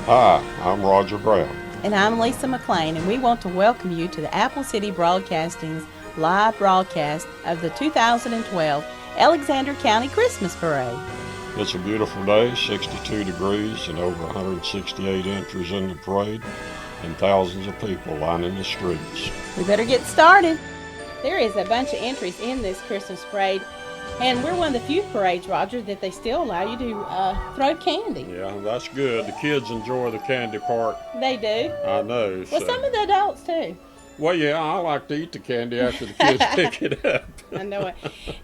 Hi, I'm Roger Brown. And I'm Lisa McLean, and we want to welcome you to the Apple City Broadcasting's live broadcast of the 2012 Alexander County Christmas Parade. It's a beautiful day, 62 degrees and over 168 entries in the parade, and thousands of people lining the streets. We better get started. There is a bunch of entries in this Christmas parade, and we're one of the few parades, Roger, that they still allow you to throw candy. Yeah, that's good. The kids enjoy the candy part. They do. I know. Well, some of the adults too. Well, yeah, I like to eat the candy after the kids pick it up. I know it.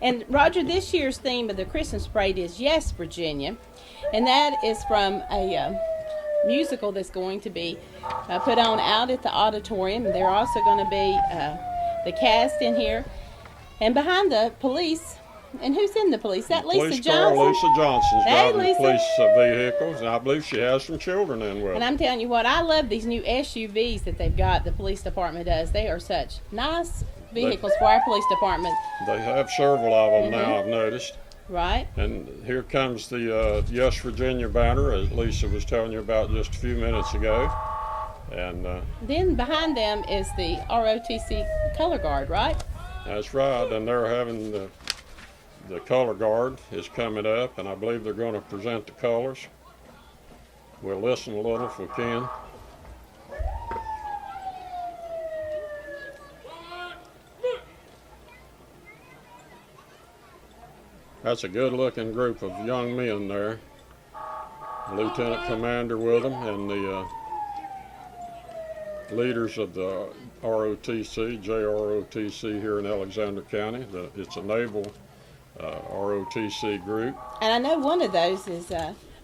And Roger, this year's theme of the Christmas parade is Yes, Virginia, and that is from a musical that's going to be put on out at the auditorium. They're also going to be the cast in here, and behind the police. And who's in the police? That Lisa Police Johnson? Car Lisa Johnson's driving Lisa. the police vehicles, and I believe she has some children in with her. And I'm telling you what, I love these new SUVs that they've got, the police department does. They are such nice vehicles for our police department. They have several of them now, I've noticed. Right. And here comes the Yes Virginia banner, as Lisa was telling you about just a few minutes ago. And then behind them is the ROTC color guard, right? That's right, and they're having the color guard is coming up, and I believe they're going to present the colors. We'll listen a little if we can. That's a good-looking group of young men there. Lieutenant Commander with them, and the leaders of the ROTC, JROTC here in Alexander County. It's a naval ROTC group. And I know one of those is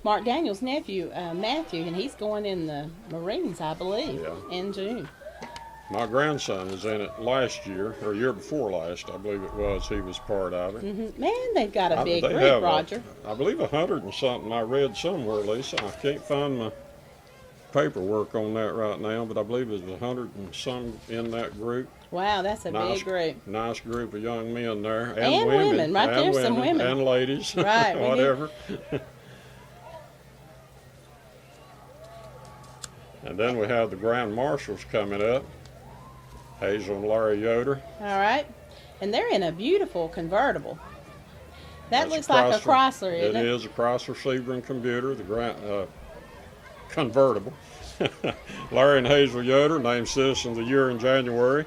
Mark Daniels' nephew, Matthew, and he's going in the Marines, I believe, in June. My grandson is in it last year, or year before last, I believe it was. He was part of it. Mm-hmm. Man, they've got a big group, Roger. I believe 100 and something I read somewhere, Lisa. I can't find my paperwork on that right now, but I believe there's 100 and some in that group. Wow, that's a big group. Nice group of young men there. And women. Right there's some women. And ladies. Right. Whatever. And then we have the Grand Marshals coming up. Hazel and Larry Yoder. All right. And they're in a beautiful convertible. That That's looks like a Chrysler, isn't it? It is a Chrysler Sebring commuter, the convertible. Larry and Hazel Yoder named Citizen of the Year in January,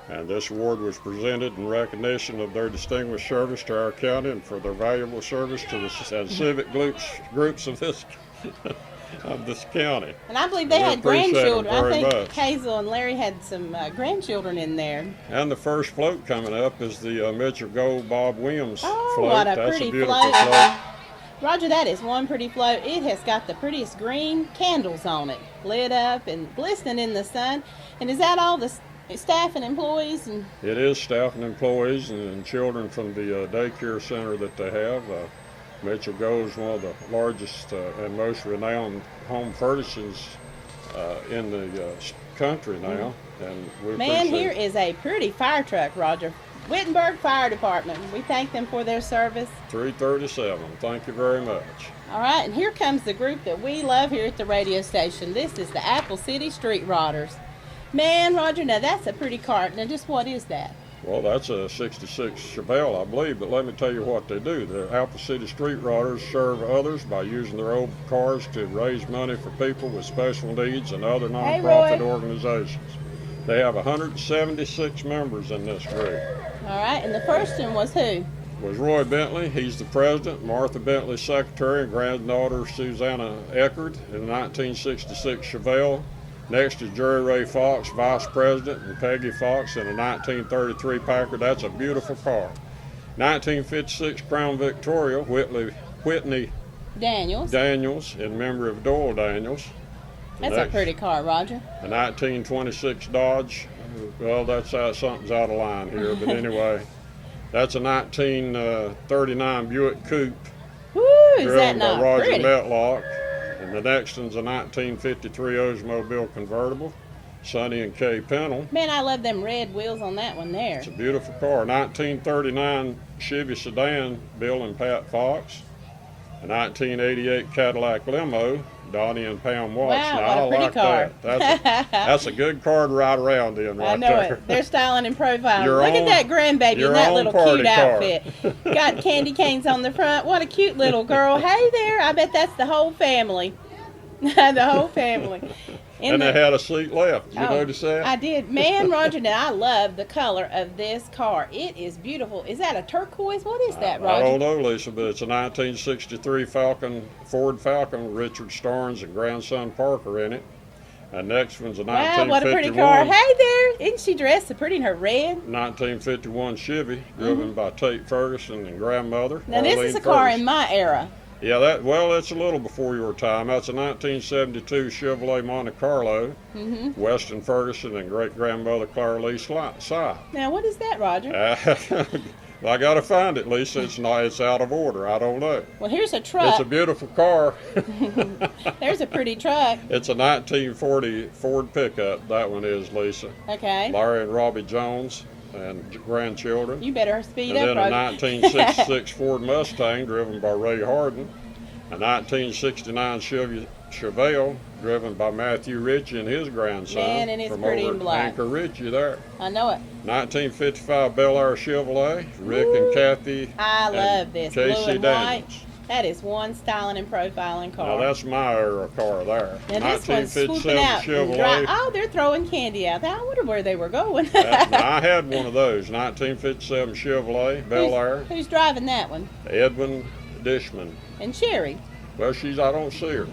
and this award was presented in recognition of their distinguished service to our county and for their valuable service to the civic groups of this county. And I believe they had grandchildren. I think much. Hazel and Larry had some grandchildren in there. And the first float coming up is the Mitchell Gold Bob Williams float. What a That's pretty a beautiful float. Roger, that is one pretty float. It has got the prettiest green candles on it, lit up and glistening in the sun. And is that all the staff and employees? And it is staff and employees and children from the daycare center that they have. Mitchell Gold is one of the largest and most renowned home furnishings in the country now. And here is a pretty fire truck, Roger. Wittenberg Fire Department. We thank them for their service. 337. Thank you very much. All right, and here comes the group that we love here at the radio station. This is the Apple City Street Riders. Man, Roger, now that's a pretty car. Now, just what is that? Well, that's a 66 Chevelle, I believe, but let me tell you what they do. The Apple City Street Riders serve others by using their old cars to raise money for people with special needs and other nonprofit organizations. They have 176 members in this group. All right, and the first one was who? Was Roy Bentley. He's the president. Martha Bentley's secretary and granddaughter Susanna Eckerd in the 1966 Chevelle. Next is Jerry Ray Fox, vice president, and Peggy Fox in a 1933 Packard. That's a beautiful car. 1956 Crown Victoria, Whitney Daniels in memory of Doyle Daniels. That's a pretty car, Roger. A 1926 Dodge. Well, that's something's out of line here, but anyway, that's a 1939 Buick Coupe. Woo, is that not by Roger pretty? Metlock. And the next one's a 1953 Oldsmobile convertible. Sonny and Kay Pennell. Man, I love them red wheels on that one there. It's a beautiful car. 1939 Chevy sedan, Bill and Pat Fox. A 1988 Cadillac limo, Donnie and Pam Watts. Wow, Now, what a I pretty like car. that. That's a good car to ride around in right I know there. it. They're styling and profiling. Your Look own- at that grandbaby in your that own little party cute car. outfit. Got candy canes on the front. What a cute little girl. Hey there. I bet that's the whole family. The whole family. And they had a seat left. Did you notice that? I did. Man, Roger, now I love the color of this car. It is beautiful. Is that a turquoise? What is that, I Roger? don't know, Lisa, but it's a 1963 Ford Falcon with Richard Starnes and grandson Parker in it. And next one's a Wow, 1951, what a pretty car. Hey there. Isn't she dressed so pretty in her red? 1951 Chevy driven by Tate Ferguson and grandmother. Now, this is Arlene a car Ferguson. in my era. Yeah, it's a little before your time. That's a 1972 Chevrolet Monte Carlo. Weston Ferguson and great-grandmother Clara Lee Sy. Now, what is that, Roger? I got to find it, Lisa. It's out of order. I don't know. Well, here's a truck. It's a beautiful car. There's a pretty truck. It's a 1940 Ford pickup. That one is, Lisa. Okay. Larry and Robbie Jones and grandchildren. You better speed And up, then a Roger. 1966 Ford Mustang driven by Ray Harden. A 1969 Chevelle driven by Matthew Ritchie and his grandson. Man, and it's from pretty over in at black. Anchor Ritchie there. I know it. 1955 Bel Air Chevrolet. Rick and Kathy. I and love this. Casey Blue and Daniels. white. That is one styling and profiling car. Now that's my era car there. Now this one's swooping 1957 out. And Chevrolet. oh, they're throwing candy out. I wonder where they were going. Now, I had one of those. 1957 Chevrolet Bel Air. Who's driving that one? Edwin Dishman. And Sherry. Well, I don't see her.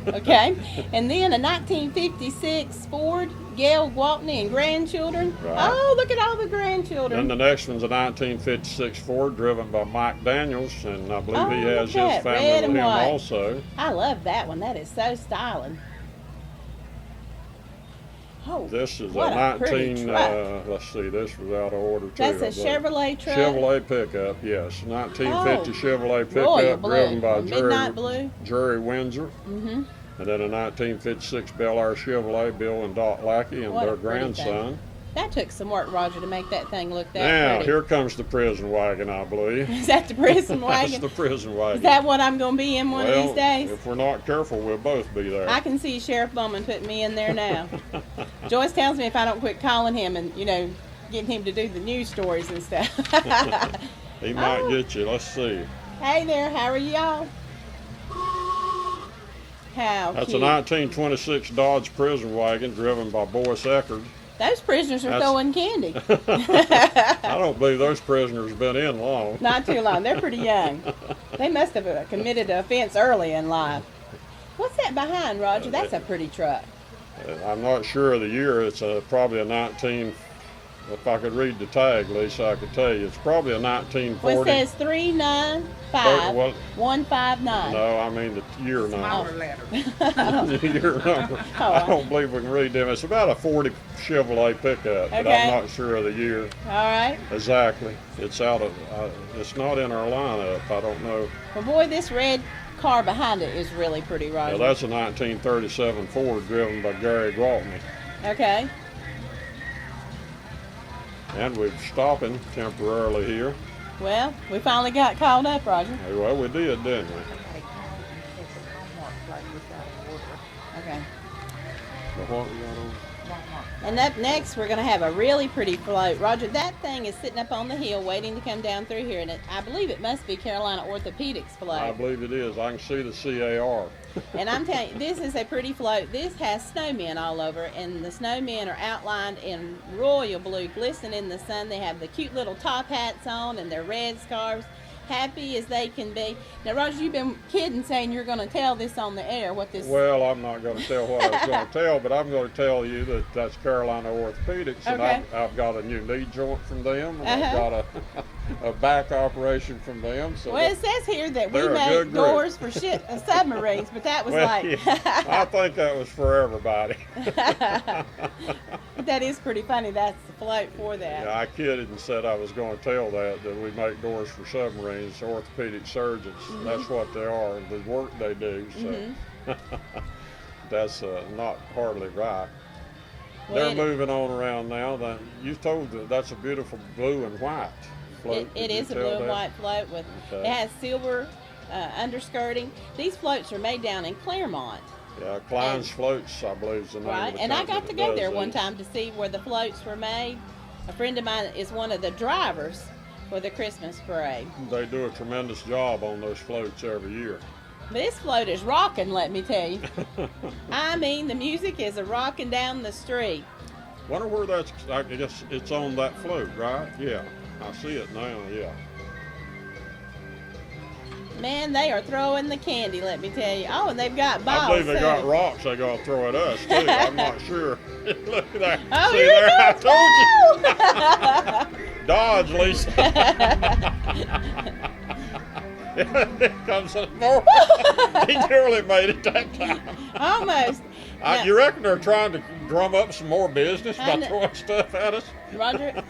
Okay. And then a 1956 Ford Gail Gwaltney and grandchildren. Right. Oh, look at all the Then grandchildren. the next one's a 1956 Ford driven by Mike Daniels, and I believe he Oh, has look his at that, family red with and him white. also. I love that one. That is so styling. Oh, This is what a pretty 19, truck. let's see, this was out of order too. That's a I believe. Chevrolet truck. Chevrolet pickup, yes. 1950 Chevrolet Royal pickup blue. driven by A midnight blue. Jerry Windsor. Mm-hmm. And then a 1956 Bel Air Chevrolet, Bill and Dot Lackey and What a their pretty grandson. That took some work, Roger, to make that thing look that Now, pretty. here comes the prison wagon, I believe. Is that the prison That's wagon? the prison wagon. Is that what I'm going to be in one of these days? If we're not careful, we'll both be there. I can see Sheriff Bowman putting me in there now. Joyce tells me if I don't quit calling him and, getting him to do the news stories and stuff. He might Oh. get you. Let's see. Hey there, how are y'all? How That's cute. a 1926 Dodge prison wagon driven by Boyce Eckerd. Those prisoners are That's- throwing candy. I don't believe those prisoners have been in long. Not too long. They're pretty young. They must have committed an offense early in life. What's that behind, Roger? That's a pretty truck. I'm not sure of the year. It's probably a 19. If I could read the tag, Lisa, I could tell you. It's probably a 1940. Well, it says 395159. No, I mean the year number. letter. The year number. Oh. I don't believe we can read them. It's about a 40 Chevrolet pickup, but Okay. I'm not sure of the year All right. exactly. It's out of. It's not in our lineup. I don't know. Well, boy, this red car behind it is really pretty, Roger. Yeah, that's a 1937 Ford driven by Gary Gwaltney. Okay. And we're stopping temporarily here. Well, we finally got called up, Roger. Well, we did, didn't we? Okay. But what we got on? And up next, we're going to have a really pretty float. Roger, that thing is sitting up on the hill waiting to come down through here. And I believe it must be Carolina Orthopedics float. I believe it is. I can see the CAR. And I'm telling you, this is a pretty float. This has snowmen all over, and the snowmen are outlined in royal blue, glistening in the sun. They have the cute little top hats on and their red scarves, happy as they can be. Now, Roger, you've been kidding saying you're going to tell this on the air, what this... Well, I'm not going to tell what I was going to tell, but I'm going to tell you that that's Carolina Orthopedics, and Okay. I've got a new knee joint from them, and I've Uh-huh. got a back operation from them. So Well, it says here that we they're a make good group. doors for submarines, but that was well, like... yeah, I think that was for everybody. That is pretty funny. That's the float for that. Yeah, I kidded and said I was going to tell that we make doors for submarines, orthopedic surgeons. Mm-hmm. That's what they are, the work they do. So that's not hardly right. Well, They're it- moving on around now. You told that that's a beautiful blue and white float. It Did you is a tell blue and that? white float with Okay. it has silver underskirting. These floats are made down in Claremont, Yeah, Klein's Floats, I believe, is the name of Right, the and I company got to that go does there one these. time to see where the floats were made. A friend of mine is one of the drivers for the Christmas parade. They do a tremendous job on those floats every year. This float is rocking, let me tell you. I mean, the music is a rocking down the street. Wonder where that's, I guess it's on that float, right? Yeah, I see it now, yeah. Man, they are throwing the candy, let me tell you. Oh, and they've got balls. I believe they too. got rocks they got to throw at us, too. I'm not sure. Look at that. Oh, See here there, it I goes. told you. Dodge, Lisa. Here comes some more. He nearly made it that time. Almost. Now, You reckon they're trying to drum up some more business I by know. throwing stuff at us? Roger,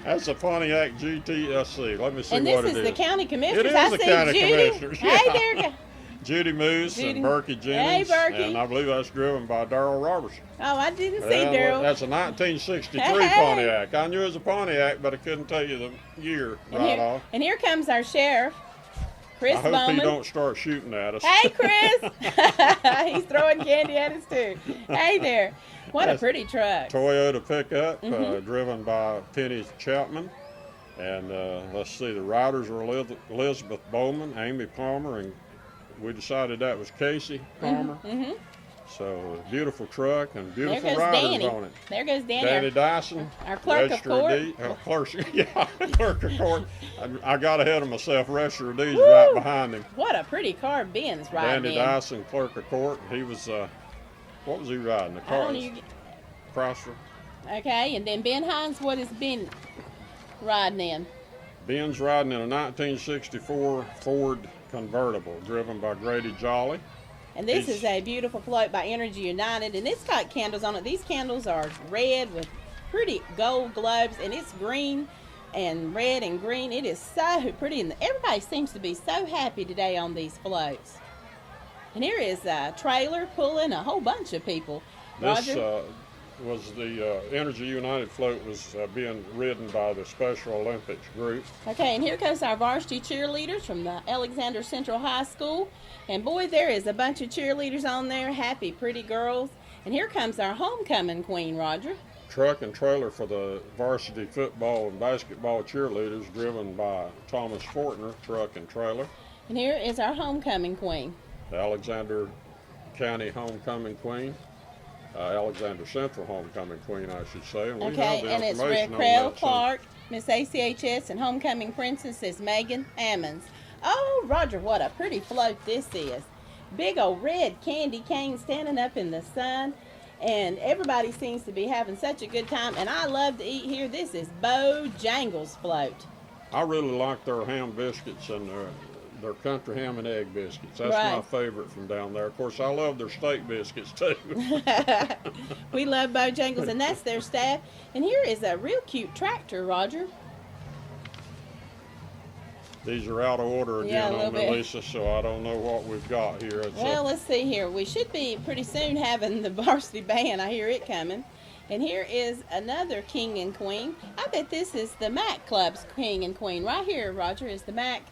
That's a Pontiac GTSC. Let me see and what this it is the county commissioners. It is I the see county Judy. commissioners, Hey yeah. there, Judy Moose Judy. and Berkey Jennings. Hey, Berkey. And I believe that's driven by Darrell Robertson. Oh, I didn't see Well, Daryl. that's a 1963 Hey. Pontiac. I knew it was a Pontiac, but I couldn't tell you the year right off. And here comes our sheriff, Chris I hope Bowman. he don't start shooting at us. Hey, Chris. He's throwing candy at us, too. Hey there. What a That's pretty truck. Toyota pickup Mm-hmm. driven by Penny Chapman. And let's see, the riders are Elizabeth Bowman, Amy Palmer, and we decided that was Casey Palmer. Mm-hmm. So beautiful truck and There beautiful goes riders Danny. on it. There goes Danny. Danny Dyson, our clerk of register court. deed. Clerk of court. I got ahead of myself. Register of deeds Woo! right behind him. What a pretty car Ben's riding Danny in. Dyson, clerk of court. He was, what was he riding? The I car, don't know, Chrysler. okay, and then Ben Hines, what is Ben riding in? Ben's riding in a 1964 Ford convertible driven by Grady Jolly. And this He's- is a beautiful float by Energy United, and it's got candles on it. These candles are red with pretty gold globes, and it's green and red and green. It is so pretty, and everybody seems to be so happy today on these floats. And here is a trailer pulling a whole bunch of people. This Roger? was the Energy United float was being ridden by the Special Olympics group. Okay, and here goes our varsity cheerleaders from the Alexander Central High School. And boy, there is a bunch of cheerleaders on there, happy, pretty girls. And here comes our homecoming queen, Roger. Truck and trailer for the varsity football and basketball cheerleaders driven by Thomas Fortner, truck and trailer. And here is our homecoming queen. The Alexander County homecoming queen. Alexander Central homecoming queen, I should say. And we have Okay, the and it's information on Raquel that, so- Clark, Miss ACHS, and homecoming princess is Megan Ammons. Oh, Roger, what a pretty float this is. Big old red candy cane standing up in the sun. And everybody seems to be having such a good time. And I love to eat here. This is Bojangles float. I really like their ham biscuits and their country ham and egg biscuits. That's my Right. favorite from down there. Of course, I love their steak biscuits too. We love Bojangles, and that's their staff. And here is a real cute tractor, Roger. These are out of order Yeah, a again little on me, bit. Lisa, so I don't know what we've got here. It's Well, let's see here. We should be pretty soon having the varsity band. I hear it coming. And here is another king and queen. I bet this is the Mac Club's king and queen. Right here, Roger, is the Mac,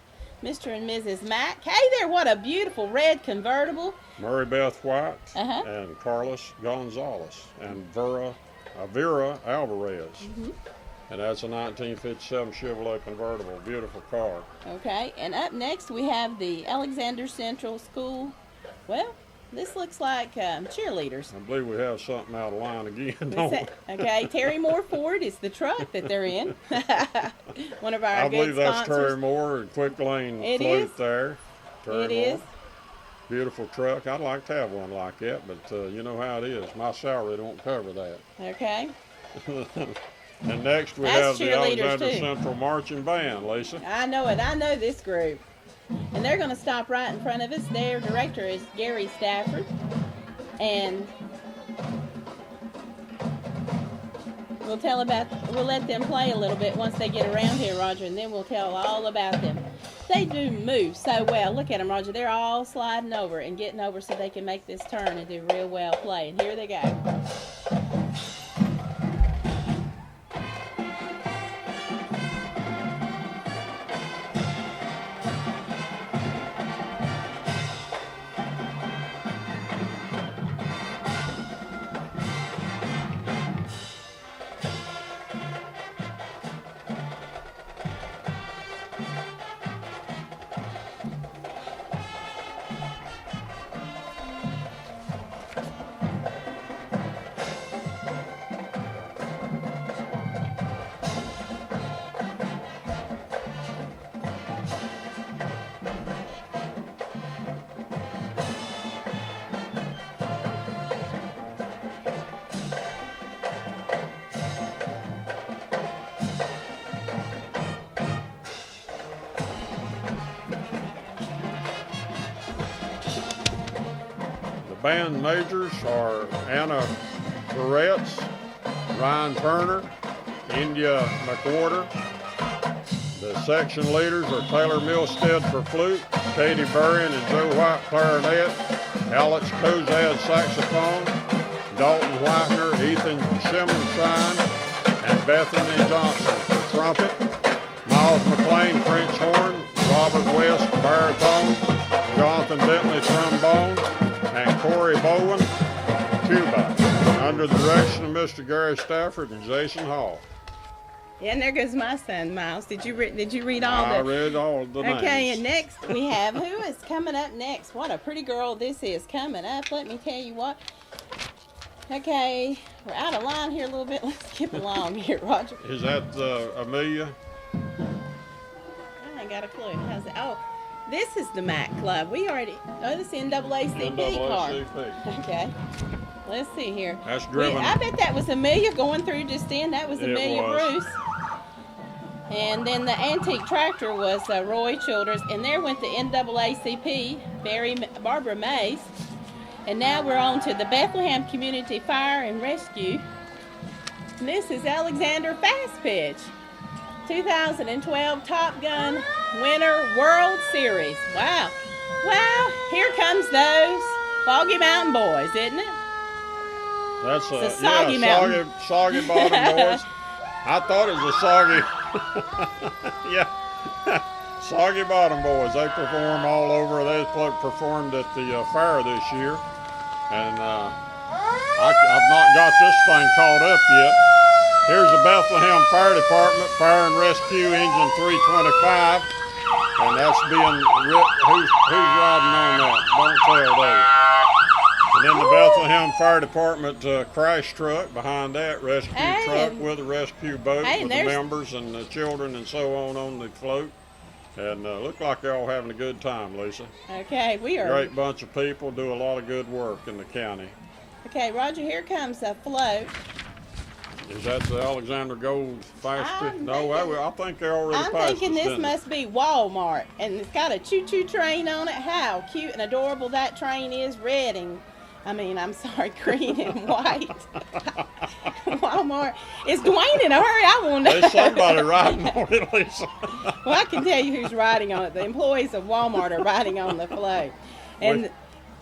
Mr. and Mrs. Mac. Hey there, what a beautiful red convertible. Mary Beth White Uh-huh. and Carlos Gonzalez and Vera Alvarez. Mm-hmm. And that's a 1957 Chevrolet convertible. Beautiful car. Okay, and up next we have the Alexander Central School. Well, this looks like cheerleaders. I believe we have something out of line again. What's don't we? that? Okay, Terry Moore Ford is the truck that they're in. One of our I good believe that's sponsors. Terry Moore and Quick Lane It float is. there. Terry It Moore. is. Beautiful truck. I'd like to have one like that, but you know how it is. My salary don't cover that. Okay. And next we That's have the cheerleaders, Alexander too. Central Marching Band, Lisa. I know it. I know this group. And they're going to stop right in front of us. Their director is Gary Stafford. And we'll let them play a little bit once they get around here, Roger, and then we'll tell all about them. They do move so well. Look at them, Roger. They're all sliding over and getting over so they can make this turn and do real well playing. Here they go. band majors are Anna Barretts, Ryan Turner, India McWhorter. The section leaders are Taylor Milstead for flute, Katie Burrion and Joe White clarinet, Alex Kozad saxophone, Dalton Whitener, Ethan Schimmelstein, and Bethany Johnson for trumpet, Miles McLean French horn, Robert West baritone, Jonathan Bentley trombone, and Corey Bowen tuba, under the direction of Mr. Gary Stafford and Jason Hall. Yeah, and there goes my son, Miles. Did you read all I read all the names. Okay, and next we have, who is coming up next? What a pretty girl this is coming up. Let me tell you what. Okay, we're out of line here a little bit. Let's skip along here, Roger. Is that Amelia? I ain't got a clue. How's it? Oh, this is the MAC Club. We already, this is NAACP car. Okay. Let's see here. That's driven. I bet that was Amelia going through just then. That was Amelia Bruce. And then the antique tractor was Roy Childers. And there went the NAACP, Barbara Mays. And now we're on to the Bethlehem Community Fire and Rescue. And this is Alexander Fastpitch, 2012 Top Gun winner World Series. Wow. Well, here comes those Foggy Mountain Boys, isn't it? That's it's a soggy mountain. Soggy bottom boys. I thought it was a soggy. Yeah. Soggy Bottom Boys. They perform all over. They performed at the fair this year. And I've not got this thing caught up yet. Here's the Bethlehem Fire Department, Fire and Rescue Engine 325. And that's being who's riding on that? Don't tell those. And then the Bethlehem Fire Department crash truck behind that, rescue truck with a rescue boat with the members and the children and so on the float. And look like they're all having a good time, Lisa. Okay, we are. Great bunch of people, do a lot of good work in the county. Okay, Roger, here comes a float. Is that the Alexander Gold Fast? No, I think they already passed. I'm thinking this must be Walmart, and it's got a choo-choo train on it. How cute and adorable that train is, red and green and white. Walmart. Is Dwayne in a hurry? I want to know. There's somebody riding on it, Lisa. Well, I can tell you who's riding on it. The employees of Walmart are riding on the float. And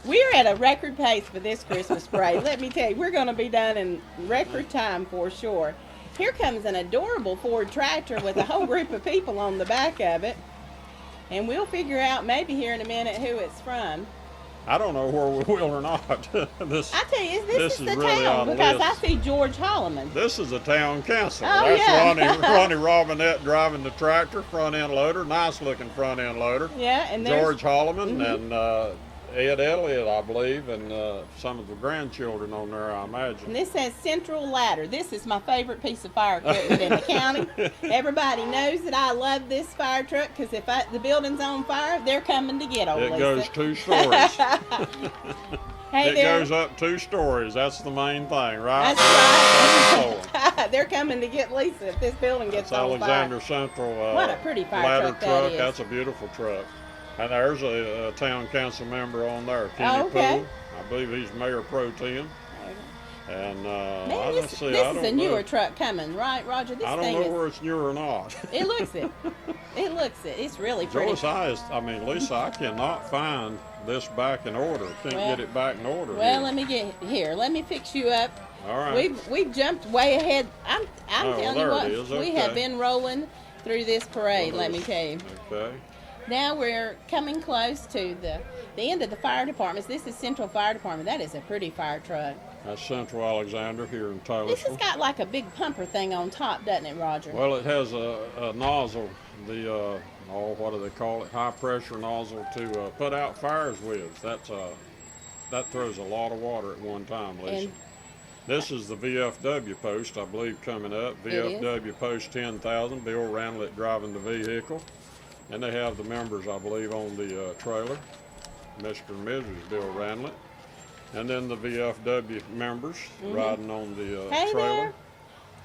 we're at a record pace for this Christmas parade. Let me tell you, we're going to be done in record time for sure. Here comes an adorable Ford tractor with a whole group of people on the back of it. And we'll figure out maybe here in a minute who it's from. I don't know where we will or not. I tell you, this is the really town because I see George Holloman. This is the town council. Oh, that's yeah. Ronnie Robinette driving the tractor, front end loader, nice looking front end loader. Yeah, and George Holloman and Ed Elliott, I believe, and some of the grandchildren on there, I imagine. And this says Central Ladder. This is my favorite piece of fire equipment in the county. Everybody knows that I love this fire truck because if the building's on fire, they're coming to get old Lisa. It goes 2 stories. Hey, it goes up 2 stories. That's the main thing, right? That's right. They're coming to get Lisa if this building gets on fire. Alexander Central what a pretty fire ladder truck that is. That's a beautiful truck. And there's a town council member on there, Kenny Poole. I believe he's Mayor Pro Tem. And man, this is a newer truck coming, right, Roger? I don't know where it's newer or not. It looks it. It looks it. It's really pretty. Lisa, I cannot find this back in order. Can't get it back in order. Well, let me get here. Let me fix you up. All right. We've jumped way ahead. I'm telling you what, we have been rolling through this parade. Let me tell you. Okay. Now we're coming close to the end of the fire departments. This is Central Fire Department. That is a pretty fire truck. That's Central Alexander here in Taylorsville. This has got like a big pumper thing on top, doesn't it, Roger? Well, it has a nozzle, what do they call it? High pressure nozzle to put out fires with. That throws a lot of water at one time, Lisa. And this is the VFW post, I believe, coming up. VFW post 10,000. Bill Ranlett driving the vehicle. And they have the members, I believe, on the trailer, Mr. and Mrs. Bill Ranlett. And then the VFW members riding on the trailer.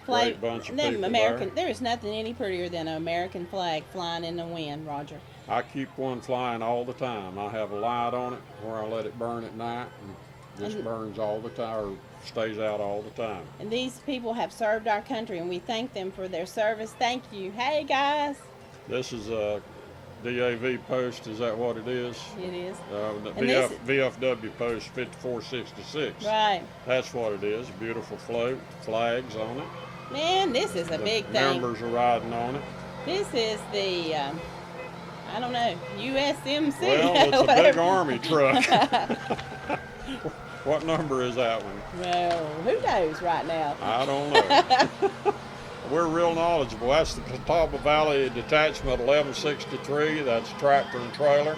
Great bunch of people there. There is nothing any prettier than an American flag flying in the wind, Roger. I keep one flying all the time. I have a light on it where I let it burn at night. And Just burns all the time, or stays out all the time. And these people have served our country, and we thank them for their service. Thank you. Hey, guys. This is a DAV post. Is that what it is? It is. The And this- VFW post 5466. Right. That's what it is. Beautiful float, flags on it. Man, this is a The big thing. members are riding on it. This is the, I don't know, USMC. Well, it's a big whatever. army truck. What number is that one? Well, who knows right now? I don't know. We're real knowledgeable. That's the Catawba Valley Detachment 1163. That's tractor and trailer.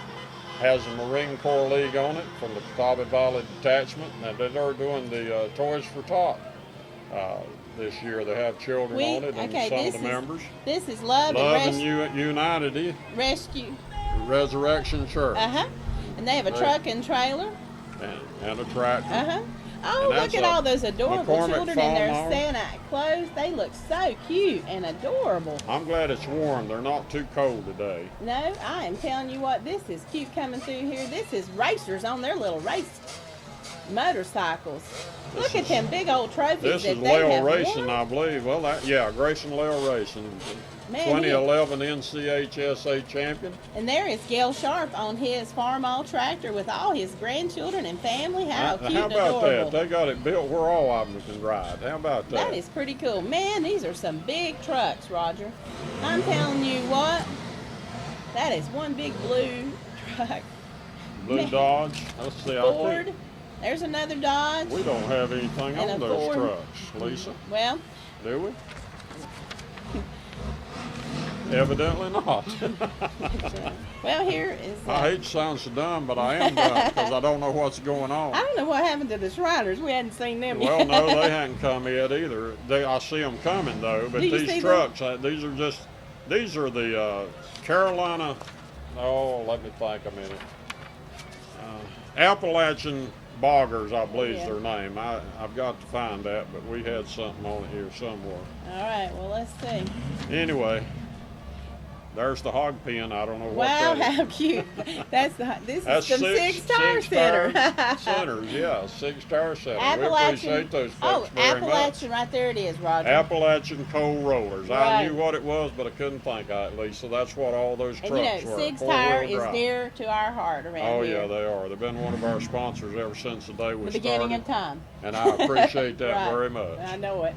Has a Marine Corps League on it from the Catawba Valley Detachment. And they're doing the Toys for Tot this year. They have children on it and some of the members. This is Love and and Unity Rescue. Resurrection Church. Uh-huh. And they have a truck and trailer. And a tractor. Uh-huh. Oh, And look that's at a all those adorable McCormick children in their Farm Santa clothes. They look so cute and adorable. I'm glad it's warm. They're not too cold today. No, I am telling you what, this is cute coming through here. This is racers on their little race motorcycles. Look at them big old trophies This that is they Lale have Racing, won. I believe. Well, Grayson Lale Racing. Man, 2011 NCHSA champion. And there is Gail Sharp on his Farmall tractor with all his grandchildren and family. How cute How and about adorable. that? They got it built where all of them can ride. How about that? That is pretty cool. Man, these are some big trucks, Roger. I'm telling you what, that is one big blue truck. Blue Man. Dodge. Let's see. I Ford. think There's another Dodge. we don't have anything And on a those Ford. trucks, Lisa. Well, Do we? Evidently not. well, here is. I hate to sound so dumb, but I am dumb because I don't know what's going on. I don't know what happened to the Shriners. We hadn't seen them Well, yet. no, they hadn't come yet either. I see them coming though, but Do you see these them? trucks, these are the Carolina. Oh, let me think a minute. Appalachian Boggers, I believe is Yeah. their name. I've got to find that, but we had something on it here somewhere. All right. Well, let's see. Anyway, there's the hog pen. I don't know what Wow, that is. how cute! This That's is some six-tire six-tire center. centers, yeah, 6-tire center. We Appalachian. appreciate those folks very much. Appalachian, right there it is, Roger. Appalachian coal rollers. I Right. knew what it was, but I couldn't think of it, Lisa. That's what all those And trucks you know, were. Six four-wheel Tire is drive. dear to our heart around Oh here. yeah, they are. They've been one of our sponsors ever since the day we The beginning started, of time. and I appreciate that Right. very much. I know it.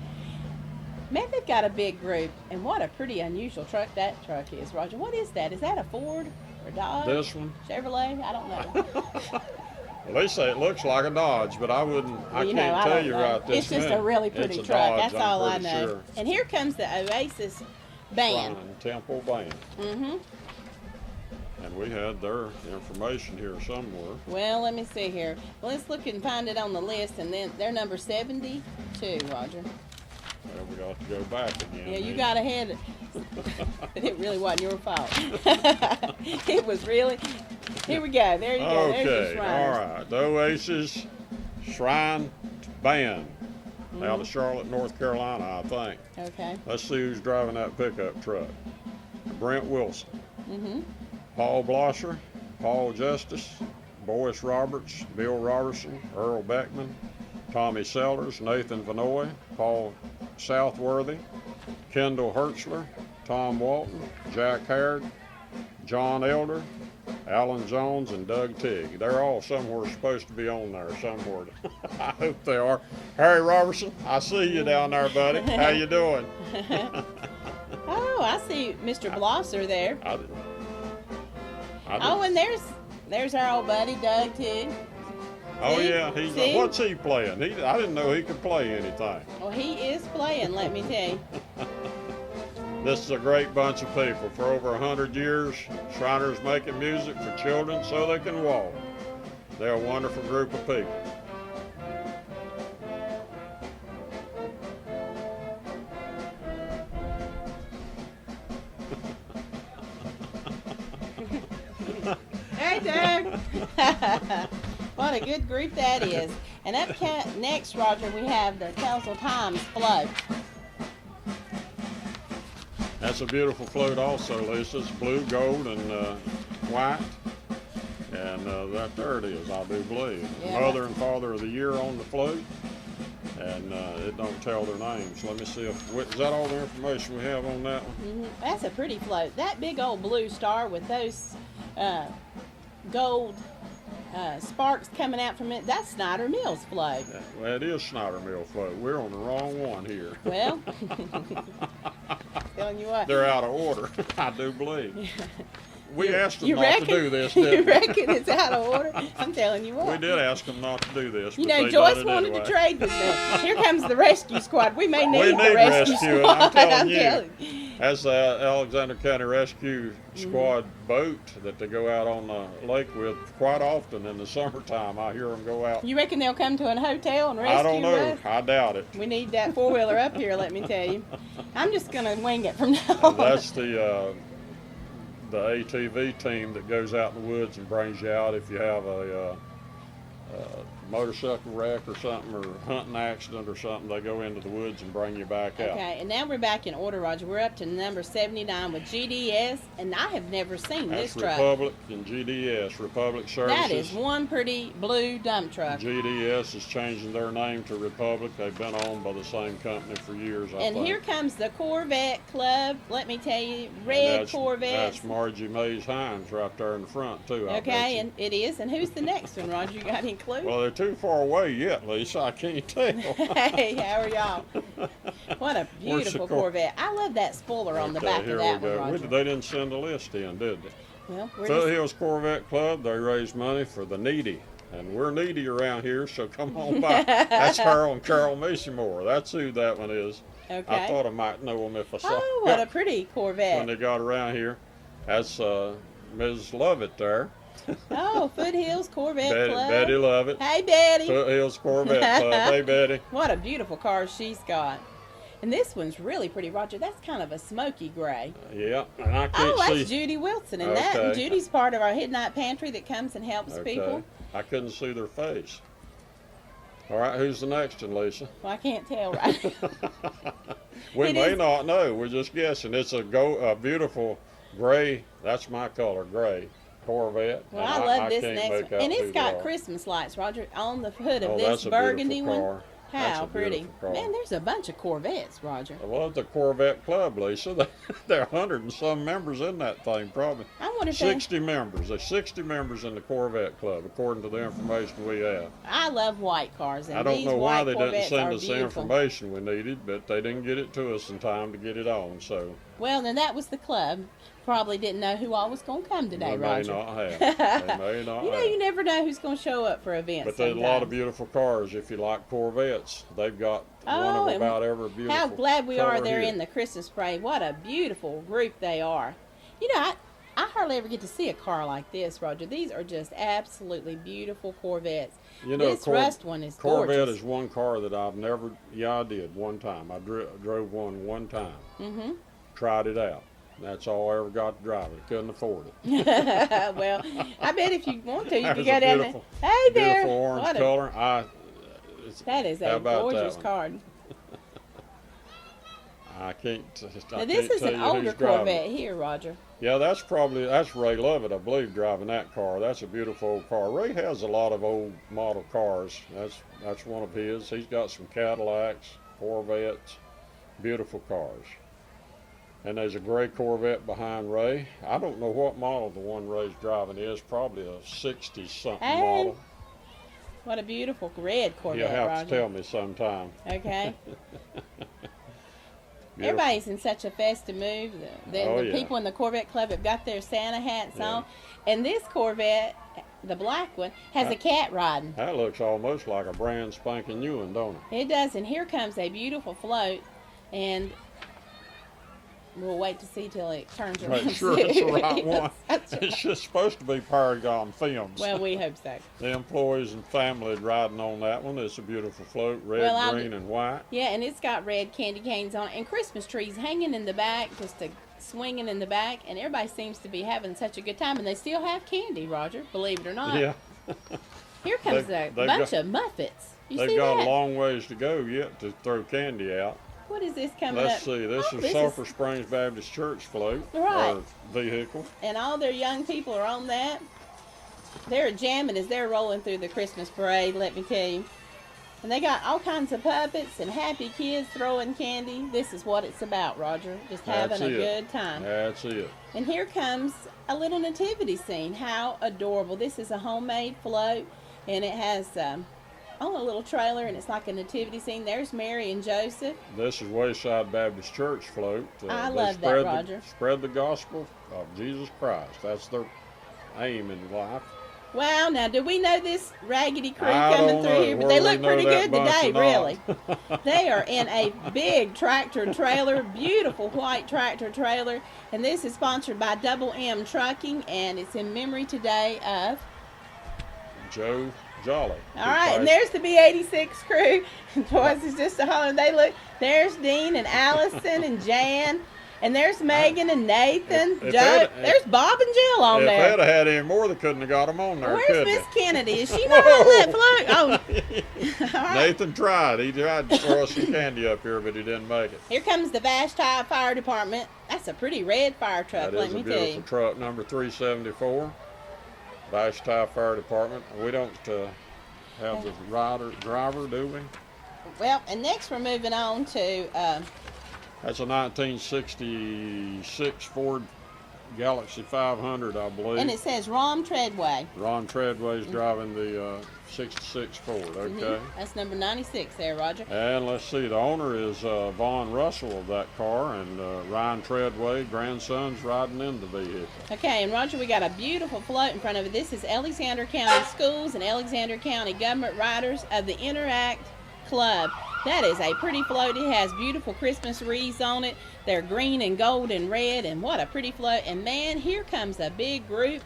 Man, they've got a big group, and what a pretty unusual truck that truck is, Roger. What is that? Is that a Ford or Dodge? This one, Chevrolet? I don't know. well, they say it looks like a Dodge, but I wouldn't. I You can't know, I tell don't you know. right this It's just a minute. really pretty It's a truck. Dodge, That's I'm all I pretty know. Sure. And here comes the Oasis band. Shrine Temple Band, Mm-hmm. and we had their information here somewhere. Well, let me see here. Well, let's look and find it on the list, and then they're number 72, Roger. Well, we got to go back again. Yeah, you then. got ahead. But it really wasn't your fault. It was really. Here we go. There you go. There's Okay, your all Shriners. right. The Oasis Shrine Band Mm-hmm. out of Charlotte, North Carolina, I think. Okay. Let's see who's driving that pickup truck. Brent Wilson, Mm-hmm. Paul Blosser, Paul Justice, Boris Roberts, Bill Robertson, Earl Beckman, Tommy Sellers, Nathan Vanoy, Paul Southworthy, Kendall Hertzler, Tom Walton, Jack Harrod, John Elder, Alan Jones, and Doug Tigg. They're all somewhere supposed to be on there somewhere. I hope they are. Harry Robertson, I see you down there, buddy. How you doing? Oh, I see Mr. Blosser there. I Oh, and there's our old buddy Doug too. Oh See? yeah, See? what's he playing? I didn't know he could play anything. Well, he is playing. Let me tell you. This is a great bunch of people. For over 100 years, Shriners making music for children so they can walk. They're a wonderful group of people. Hey, Doug. What a good group that is. And up next, Roger, we have the Telsel Times float. That's a beautiful float also, Lisa. It's blue, gold, and white. And there it is, I do believe. Yeah. Mother and Father of the Year on the float. And it don't tell their names. Let me see if, is that all the information we have on that one? That's a pretty float. That big old blue star with those gold sparks coming out from it, that's Snyder Mills float. Well, it is Snyder Mill float. We're on the wrong one here. Well, telling you what. They're out of order, I do believe. We asked them You not reckon? to do this, You didn't we? reckon it's out of order? I'm telling you what. We did ask them not to do this, You but know, they Joyce done it wanted anyway. to trade with me. Here comes the rescue squad. We may need We the need rescue rescuing, squad. I'm telling you. telling you. That's the Alexander County Rescue Squad boat that they go out on the lake with quite often in the summertime. I hear them go out. You reckon they'll come to a hotel and rescue I don't know. us? I doubt it. We need that four-wheeler up here, let me tell you. I'm just going to wing it from now on. That's the ATV team that goes out in the woods and brings you out if you have a motorcycle wreck or something, or hunting accident or something. They go into the woods and bring you back out. Okay, and now we're back in order, Roger. We're up to number 79 with GDS, and I have never seen That's this truck. Republic and GDS, Republic Services. That is one pretty blue dump truck. GDS is changing their name to Republic. They've been owned by the same company for years, I And think. here comes the Corvette Club. Let me tell you, And red that's, Corvettes. That's Margie Mays Hines right there in the front, too. I bet Okay, you. and it is. And who's the next one, Roger? You got any clue? Well, they're too far away yet, Lisa. I can't tell. Hey, how are y'all? What a Where's the beautiful Corvette. I love that spoiler on the Okay, back here of that we one, go. Roger. They didn't send a list in, did they? Well, we're just, Foothills Corvette Club, they raise money for the needy. And we're needy around here, so come on by. That's Harold and Carol Macy-Moore. That's who that one is. okay. I thought I might know them if I saw Oh, what them a pretty when Corvette. they got around here. That's Ms. Lovett there. Oh, Foothills Corvette Club. Betty Lovett. Hey, Betty. Foothills Corvette Club. Hey, Betty. What a beautiful car she's got. And this one's really pretty, Roger. That's kind of a smoky gray. Yeah, and I can't Oh, that's see. Judy Wilson. And that, and Okay. Judy's part of our Midnight Pantry that comes and helps people. I couldn't see their face. All right, who's the next one, Lisa? Well, I can't tell, right? We It may is- not know. We're just guessing. It's a beautiful gray. That's my color, gray Corvette. Well, and I love this can't next make one. out And who it's they got are. Christmas lights, Roger, on the hood of Oh, this that's a burgundy beautiful one. car. That's How a pretty. beautiful car. Man, there's a bunch of Corvettes, Roger. Well, it's the Corvette Club, Lisa. There are 100 and some members in that thing, probably. I wonder if they, 60 members. There's 60 members in the Corvette Club, according to the information we have. I love white cars, and I don't these know why white they didn't Corvettes send are us the beautiful. information we needed, but they didn't get it to us in time to get it on, so Well, then that was the club. Probably didn't know who all was going to come today, they may Roger. not have. They may not You know, have. you never know who's going to show up for events. But there's a lot of sometimes. beautiful cars if you like Corvettes. They've got Oh, one of and about every beautiful How glad we are color they're here. in the Christmas parade. What a beautiful group they are. You know, I hardly ever get to see a car like this, Roger. These are just absolutely beautiful Corvettes. You know, This rust one is Corvette gorgeous. is one car that I've never, I did one time. I drove one time. Mm-hmm. Tried it out. That's all I ever got to drive it. Couldn't afford it. Well, I bet if you want to, you That can was go a down beautiful- there. Hey there. Beautiful orange What a- color. That is How a about that gorgeous one? car. I can't. Now, this can't is tell an you older who's driving it. Corvette here, Roger. Yeah, that's Ray Lovett, I believe, driving that car. That's a beautiful old car. Ray has a lot of old model cars. That's one of his. He's got some Cadillacs, Corvettes, beautiful cars. And there's a gray Corvette behind Ray. I don't know what model the one Ray's driving is. Probably a 60-something Hey, model. What a beautiful red You'll Corvette, have Roger. to tell me sometime. Okay. Beautiful. Everybody's in such a festive mood. The Yeah. people in the Corvette Club have got their Santa hats Yeah. on. And this Corvette, the black one, has a cat riding. That looks almost like a brand spanking new one, don't it? It does. And here comes a beautiful float. And we'll wait to see till it turns around. Make sure it's the right Yes, one. that's right. It's just supposed to be Paragon Films. Well, we hope so. The employees and family riding on that one. It's a beautiful float, red, Well, I'll- green, and white. Yeah, and it's got red candy canes on it and Christmas trees hanging in the back, just swinging in the back. And everybody seems to be having such a good time. And they still have candy, Roger, believe it or not. Yeah, Here comes They've a bunch got- of Muppets. You they've see got that? a long ways to go yet to throw candy out. What is this coming Let's up? see, this Oh, is Sulphur Springs Baptist Church float Right. or vehicle. And all their young people are on that. they're jamming as they're rolling through the Christmas parade, let me tell you. And they got all kinds of puppets and happy kids throwing candy. This is what it's about, Roger. Just having a good time. That's it. And here comes a little nativity scene. How adorable. This is a homemade float, and it has on a little trailer, and it's like a nativity scene. There's Mary and Joseph. This is Wayside Baptist Church float. I love that, Roger. Spread the gospel of Jesus Christ. That's their aim in life. Wow, now do we know this raggedy crew coming through here? But they look pretty good today, really. They are in a big tractor trailer, beautiful white tractor trailer. And this is sponsored by Double M Trucking, and it's in memory today of Joe Jolly. All right, and there's the B86 crew. Boys is just a holler. They look, there's Dean and Allison and Jan. And there's Megan and Nathan, Joe. There's Bob and Jill on there. If they'd have had any more, they couldn't have got them on there. Where's Miss Kennedy? Is she not on that float? Oh, all right. Nathan tried. He tried to throw us some candy up here, but he didn't make it. Here comes the Vashti Fire Department. That's a pretty red fire truck, let me tell you. That is a beautiful truck, number 374. Vashti Fire Department. We don't have the driver, do we? Well, and next we're moving on to... That's a 1966 Ford Galaxy 500, I believe. And it says Ron Treadway. Ron Treadway's driving the 66 Ford, okay. That's number 96 there, Roger. And let's see, the owner is Vaughn Russell of that car, and Ryan Treadway, grandson's riding in the vehicle. Okay, and Roger, we got a beautiful float in front of it. This is Alexander County Schools and Alexander County Government Riders of the Interact Club. That is a pretty float. It has beautiful Christmas wreaths on it. They're green and gold and red, and what a pretty float. And man, here comes a big group.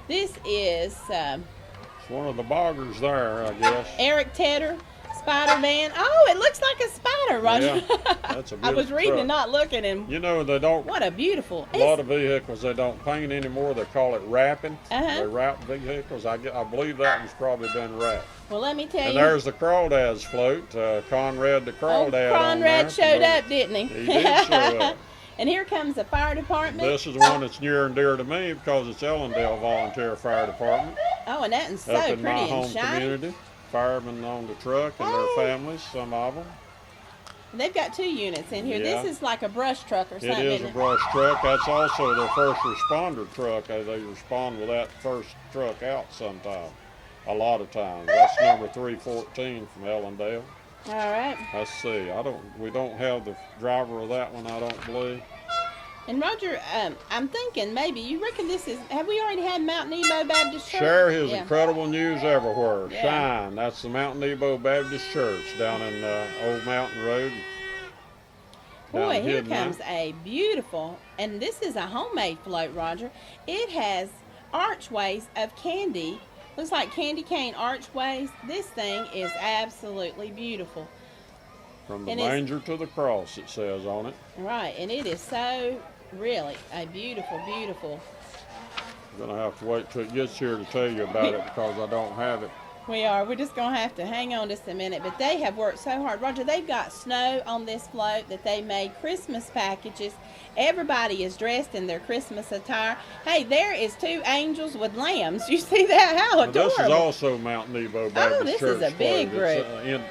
This is it's one of the boggers there, I guess. Eric Tedder, Spider-Man. Oh, it looks like a spider, Roger. Yeah, that's a beautiful I was reading truck. and not looking, and you know, they don't. What a beautiful. A lot of vehicles they don't paint anymore. They call it wrapping. They wrap vehicles. I believe that one's probably been wrapped. Well, let me tell you. And there's the Crawdads float. Conrad the Crawdad. Conrad showed up, didn't he? He did show up. And here comes the fire department. This is one that's near and dear to me because it's Ellendale Volunteer Fire Department. Oh, and that's so up in pretty my and home shiny. community. Firemen on the truck and their families, some of them. They've got 2 units in here. Yeah. This is like a brush truck or something. It is a brush truck. That's also their first responder truck. They respond with that first truck out sometime. A lot of times. That's number 314 from Ellendale. All right. Let's see. We don't have the driver of that one, I don't believe. And Roger, I'm thinking maybe you reckon this is. Have we already had Mount Nebo Baptist Church? Share his incredible news everywhere. Yeah. Shine. That's the Mount Nebo Baptist Church down in Old Mountain Road. Boy, here comes a beautiful, and this is a homemade float, Roger. It has archways of candy. Looks like candy cane archways. This thing is absolutely beautiful. From the manger to the cross, it says on it. Right, and it is so really a beautiful, beautiful. I'm going to have to wait till it gets here to tell you about it because I don't have it. We are. We're just going to have to hang on just a minute. But they have worked so hard. Roger, they've got snow on this float that they made Christmas packages. Everybody is dressed in their Christmas attire. Hey, there is 2 angels with lambs. You see that? How adorable. This is also Mount Nebo Baptist Church. Oh, this is a big group.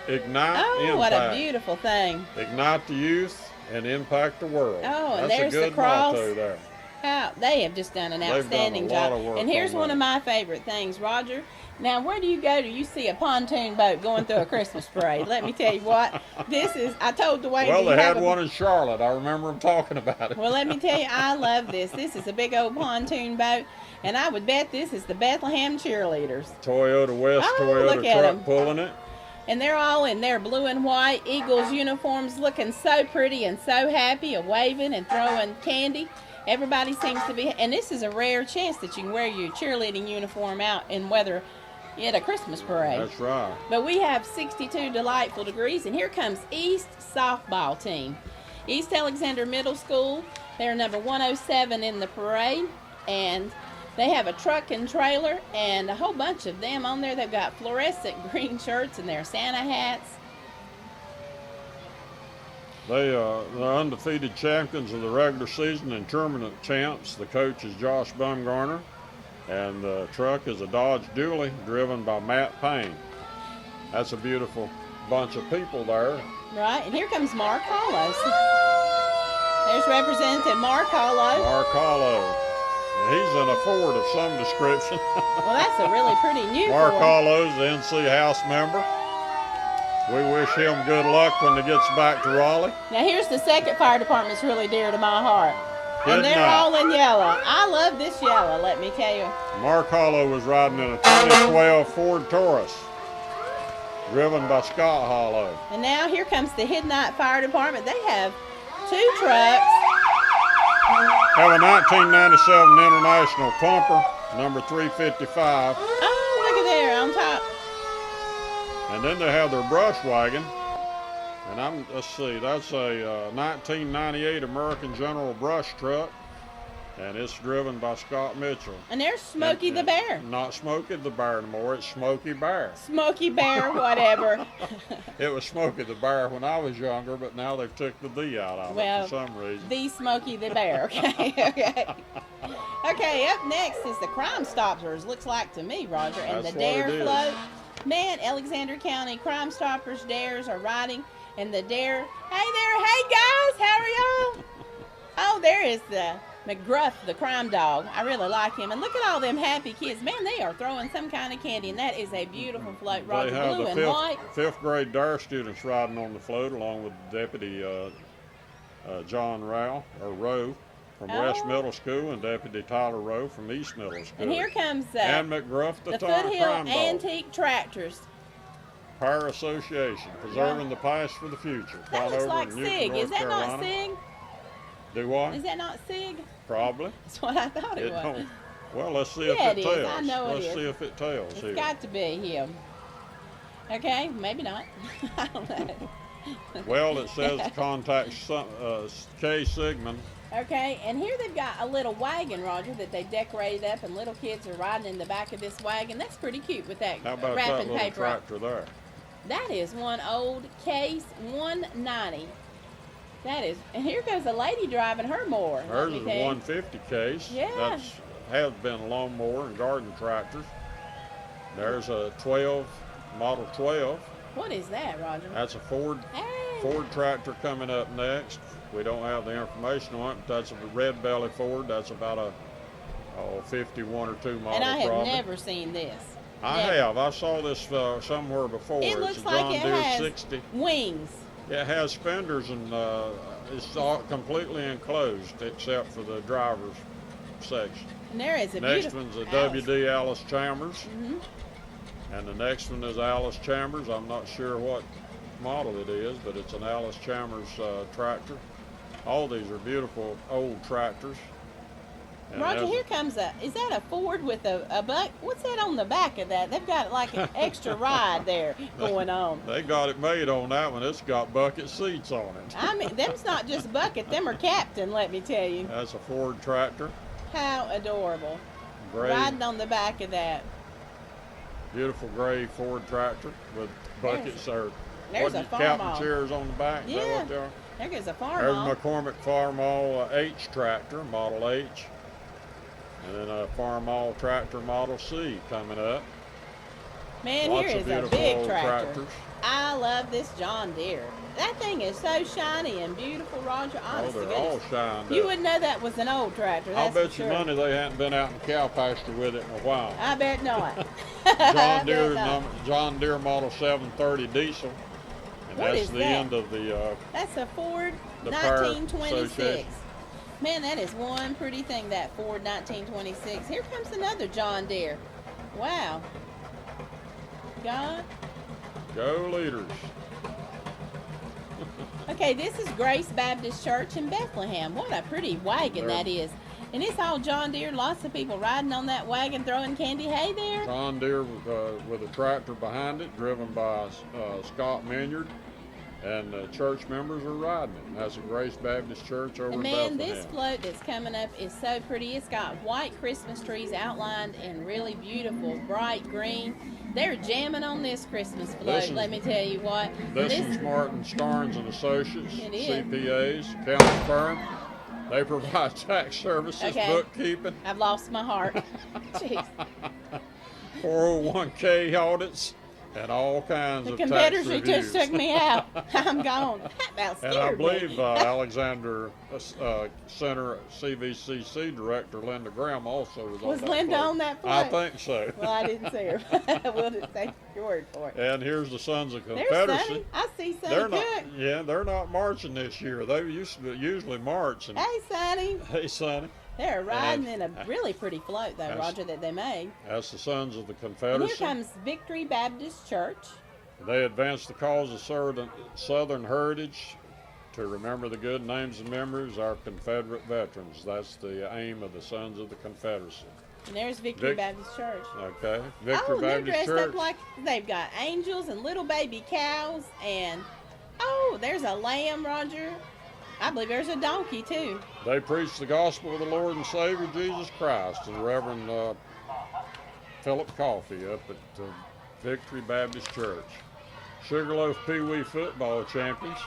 Ignite, oh, what a beautiful thing. Ignite the youth and impact the world. Oh, and that's there's a good the cross. motto there. Oh, they have just done an outstanding job. And here's one of my favorite things, Roger. Now, where do you go? Do you see a pontoon boat going through a Christmas parade? Let me tell you what. This is, I told Dwayne. Well, they had one in Charlotte. I remember them talking about it. Well, let me tell you, I love this. This is a big old pontoon boat. And I would bet this is the Bethlehem cheerleaders. Toyota West Toyota truck pulling it. And they're all in their blue and white Eagles uniforms looking so pretty and so happy, waving and throwing candy. Everybody seems to be, and this is a rare chance that you can wear your cheerleading uniform out in weather at a Christmas parade. That's right. But we have 62 delightful degrees, and here comes East softball team. East Alexander Middle School, they're number 107 in the parade, and they have a truck and trailer and a whole bunch of them on there. They've got fluorescent green shirts and their Santa hats. They're undefeated champions of the regular season and tournament champs. The coach is Josh Bumgarner. And the truck is a Dodge Dually driven by Matt Payne. That's a beautiful bunch of people there. Right, and here comes Mark Hollows. There's Representative Mark Hollow. Mark Hollow. He's in a Ford of some description. Well, that's a really pretty new Mark Ford. Hollow's the NC House member. We wish him good luck when he gets back to Raleigh. Now here's the second fire department that's really dear to my heart. Good And they're night. all in yellow. I love this yellow, let me tell you. Mark Hollow was riding in a 2012 Ford Taurus, driven by Scott Hollow. And now here comes the Hidnite Fire Department. They have 2 trucks. Have a 1997 International Pumper, number 355. Oh, look at there on top. And then they have their brush wagon. And let's see, that's a 1998 American General brush truck. And it's driven by Scott Mitchell. And there's Smokey the Bear. Not Smokey the Bear anymore, it's Smokey Bear. Smokey Bear, whatever. It was Smokey the Bear when I was younger, but now they've took the D out of it for some reason. The Smokey the Bear, okay, okay. Okay, up next is the Crime Stoppers, looks like to me, Roger, and That's the what Dare it is. float. Man, Alexander County Crime Stoppers, Dares are riding, and the Dare. Hey there, hey guys, how are y'all? Oh, there is the McGruff, the crime dog. I really like him. And look at all them happy kids. Man, they are throwing some kind of candy, and that is a beautiful float, Roger. They have Blue the and white. fifth grade Dare students riding on the float, along with Deputy John Rowe from West Oh. Middle School and Deputy Tyler Rowe from East Middle School. And here comes and McGruff, the Foothill crime dog. Antique Tractors. Power Association, preserving the past for the future. That Right looks over like in Newton, SIG. Is North that not Carolina. SIG? Do what? Is that not SIG? Probably. That's what I thought it was. Don't. Well, let's see Yeah, if it it tells. is. I know it Let's is. see if it tells It's here. got to be him. Okay, maybe not. I don't know. Well, it says contact K. Sigmund. Okay, and here they've got a little wagon, Roger, that they decorated up, and little kids are riding in the back of this wagon. That's pretty cute with that How about that wrapping little paper on. tractor there? That is one old Case 190. That is, and here goes a lady driving her mower. let Hers me is tell a you. 150 case. Yeah. That's has been a lawnmower and garden tractors. There's a 12, Model 12. What is that, Roger? That's a Ford Hey. tractor coming up next. We don't have the information on it, but that's a red belly Ford. That's about a 51 or 2 model And I have probably. never seen this. I Never. have. I saw this somewhere before. It It's looks a like John it Deere has 60. wings. It has fenders and it's all completely enclosed except for the driver's section. And there is a Next beautiful one's a Alice. WD Alice Chambers, Mhm. and the next one is Alice Chambers. I'm not sure what model it is, but it's an Alice Chambers tractor. All these are beautiful old tractors. And Roger, there's- here comes is that a Ford with a buck? What's that on the back of that? They've got like an extra ride there going on. They got it made on that one. It's got bucket seats on it. I mean, them's not just bucket, them are captain, let me tell you. That's a Ford tractor. How adorable. Gray, Riding on the back of that. beautiful gray Ford tractor with buckets or There's a captain farm chairs on the back. Is that Yeah. what they are? There goes a farm There's on. McCormick Farmall H tractor, Model H. And then a Farmall tractor, Model C coming up. Man, Lots here of is a beautiful big old tractor. tractors. I love this John Deere. That thing is so shiny and beautiful, Roger. Oh, Honest to they're all goodness. shined You up. wouldn't know that was an old tractor. I'll That's bet for you sure. money they hadn't been out in cow pasture with it in a while. I bet not. I John Deere, bet not. John Deere Model 730 diesel. And What that's is the that? end of the That's a Ford The Fire 1926. Association. Man, that is one pretty thing, that Ford 1926. Here comes another John Deere. Wow. God. Go Leaders. Okay, this is Grace Baptist Church in Bethlehem. What a pretty wagon There. that is. And it's all John Deere. Lots of people riding on that wagon, throwing candy. Hey there. John Deere with a tractor behind it, driven by Scott Minyard, and church members are riding it. That's a Grace Baptist Church over And in man, Bethlehem. this float that's coming up is so pretty. It's got white Christmas trees outlined in really beautiful bright green. They're jamming on this Christmas float, This is- let me tell you what. This is Martin Starnes and Associates, It is. CPAs, accounting firm. They provide tax services, Okay. bookkeeping, I've lost my heart. Jeez. 401k audits, and all kinds The of tax Confederacy reviews. just took me out. I'm gone. That about And I scared me. believe Alexander Center CVCC Director Linda Graham also was on Was that Linda float. on that I float? think so. Well, I didn't see her. We'll just take your word for it. And here's the Sons of There's Confederacy. Sonny. I see Sonny They're Cook. not. Yeah, they're not marching this year. They used to usually march. And Hey, Sonny. hey, Sonny, They're riding in a really pretty float, though, That's- Roger, that they made. that's the Sons of the And here Confederacy. comes Victory Baptist Church. They advance the cause of Southern heritage to remember the good names and memories of our Confederate veterans. That's the aim of the Sons of the Confederacy. And there's Victory Vic- Baptist Church. Okay, Victory Oh, they're Baptist dressed Church. up like they've got angels and little baby cows. And, oh, there's a lamb, Roger. I believe there's a donkey, too. They preach the gospel of the Lord and Savior Jesus Christ to the Reverend Philip Coffey up at Victory Baptist Church. Sugarloaf Pee Wee football champions.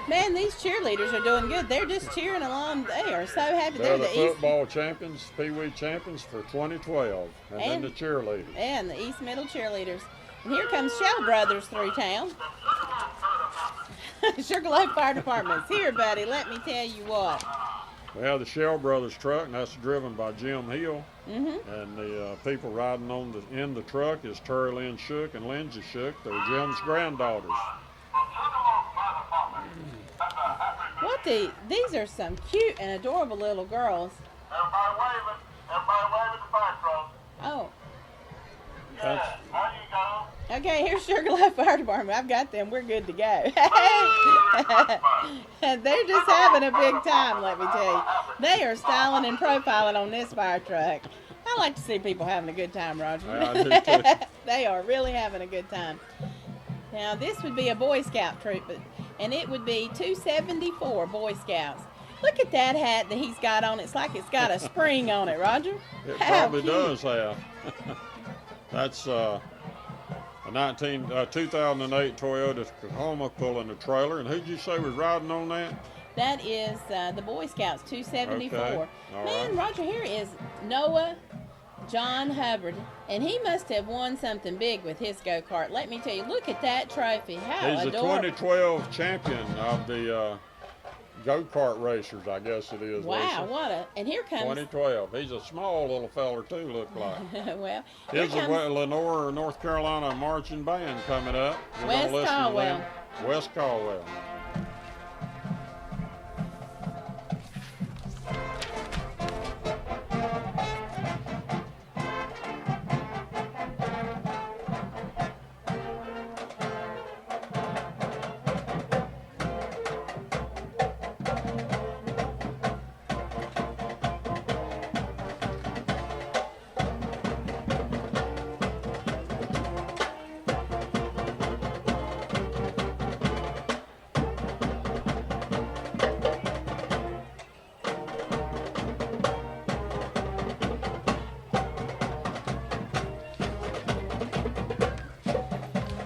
Man, these cheerleaders are doing good. They're just cheering along. They are so happy. They're They're the the East, football champions, Pee Wee champions for 2012. And then And- the cheerleaders. and the East Middle cheerleaders. And here comes Shell Brothers through town. Sugarloaf Fire Department's here, buddy. Let me tell you what. We have the Shell Brothers truck, and that's driven by Jim Hill. Mm-hmm. And the people riding in the truck is Terry Lynn Shook and Lindsay Shook. They're Jim's granddaughters. These are some cute and adorable little girls. Everybody waving. Everybody waving the fire truck. Oh, That's- There you go. okay, here's Sugarloaf Fire Department. I've got them. We're good to go. And they're just having a big time, let me tell you. They are styling and profiling on this fire truck. I like to see people having a good time, Roger. Yeah, I do too. They are really having a good time. Now, this would be a Boy Scout troop, and it would be 274 Boy Scouts. Look at that hat that he's got on. It's like it's got a spring on it, Roger. It How probably cute. does have. That's a 2008 Toyota Tacoma pulling a trailer. And who'd you say was riding on that? That is the Boy Scouts 274. Okay, all Man, right. Roger, here is Noah John Hubbard, and he must have won something big with his go-kart. Let me tell you, look at that trophy. How He's the adorable. 2012 champion of the go-kart racers, I guess it is. Wow, what a, and here comes, 2012. He's a small little feller too, look like. well, here Here's the comes Lenore, North Carolina marching band coming up. We're Wes gonna listen to Caldwell. them. Wes Caldwell.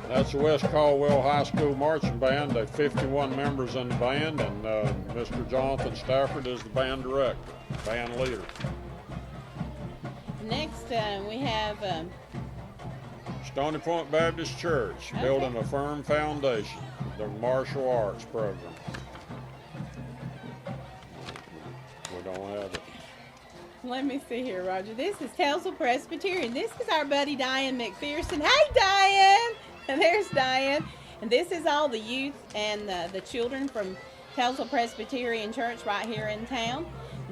That's the West Caldwell High School Marching Band. They have 51 members in the band, and Mr. Jonathan Stafford is the band director, band leader. next we have Stony Point Baptist Church, Okay. building a firm foundation, the martial arts program. We don't have it. let me see here, Roger. This is Telsel Presbyterian. This is our buddy Diane McPherson. Hey, Diane! And there's Diane. And this is all the youth and the children from Telsel Presbyterian Church right here in town.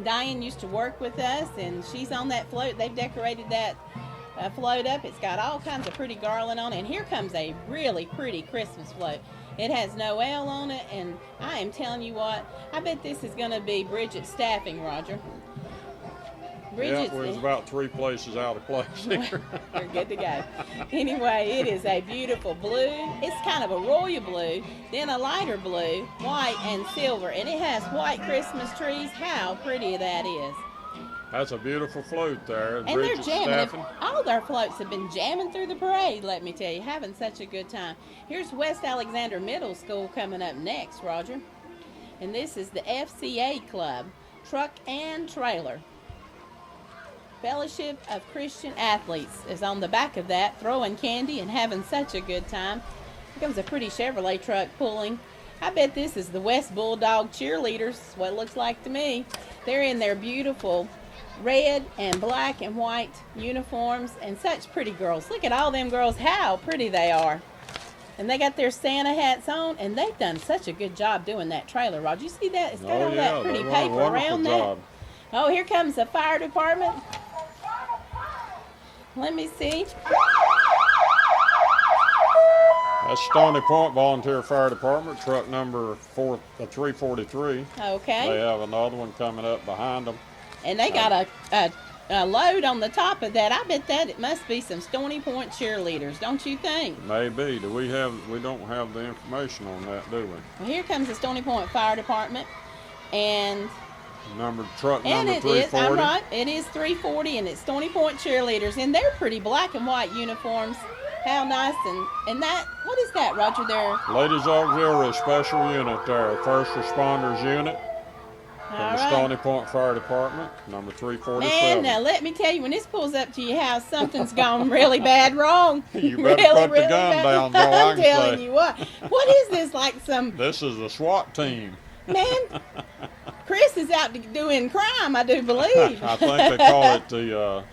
Diane used to work with us, and she's on that float. They've decorated that float up. It's got all kinds of pretty garland on it. And here comes a really pretty Christmas float. It has Noel on it, and I am telling you what, I bet this is going to be Bridget's staffing, Roger. Yeah, we're about 3 places out of place here. We're good to go. Anyway, it is a beautiful blue. It's kind of a royal blue, then a lighter blue, white, and silver. And it has white Christmas trees. How pretty that is. That's a beautiful float there. And they're Bridget jamming. Staffen. All their floats have been jamming through the parade, let me tell you. Having such a good time. Here's West Alexander Middle School coming up next, Roger. And this is the FCA Club, Truck and Trailer. Fellowship of Christian Athletes is on the back of that, throwing candy and having such a good time. Here comes a pretty Chevrolet truck pulling. I bet this is the West Bulldog cheerleaders, what it looks like to me. They're in their beautiful red and black and white uniforms, and such pretty girls. Look at all them girls, how pretty they are. And they got their Santa hats on, and they've done such a good job doing that trailer, Roger. You see that? It's got all that pretty they run a paper wonderful around job. that. Oh, here comes the fire department. Let me see. That's Stony Point Volunteer Fire Department, truck number 343. Okay. They have another one coming up behind them. And they got a load on the top of that. I bet that it must be some Stony Point cheerleaders, don't you think? Maybe. We don't have the information on that, do we? Well, here comes the Stony Point Fire Department, and Truck and number it 340. is. I'm right. It is 340, and it's Stony Point cheerleaders, and they're pretty black and white uniforms. How nice. And that, what is that, Roger? There. Ladies Auxiliary Special Unit there, First Responders Unit from All the right. Stony Point Fire Department, number 347. Man, now let me tell you, when this pulls up to your house, something's gone really bad wrong. You better put the gun down, bro, I I'm can telling say. you what. What is this, like some, This is the SWAT team. man, Chris is out doing crime, I do believe. I think they call it the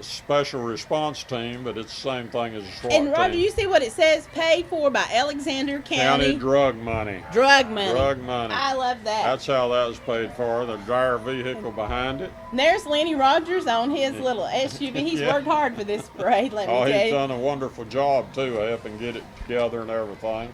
Special Response Team, but it's the same thing as a SWAT And Roger, team. you see what it says? Paid for by Alexander County. Drug money. Drug money. Drug money. I love that. That's how that was paid for. The driver vehicle behind it. And there's Lenny Rogers on his little SUV. He's Yeah. worked hard for this parade, let me Oh, tell he's you. done a wonderful job too, helping get it together and everything.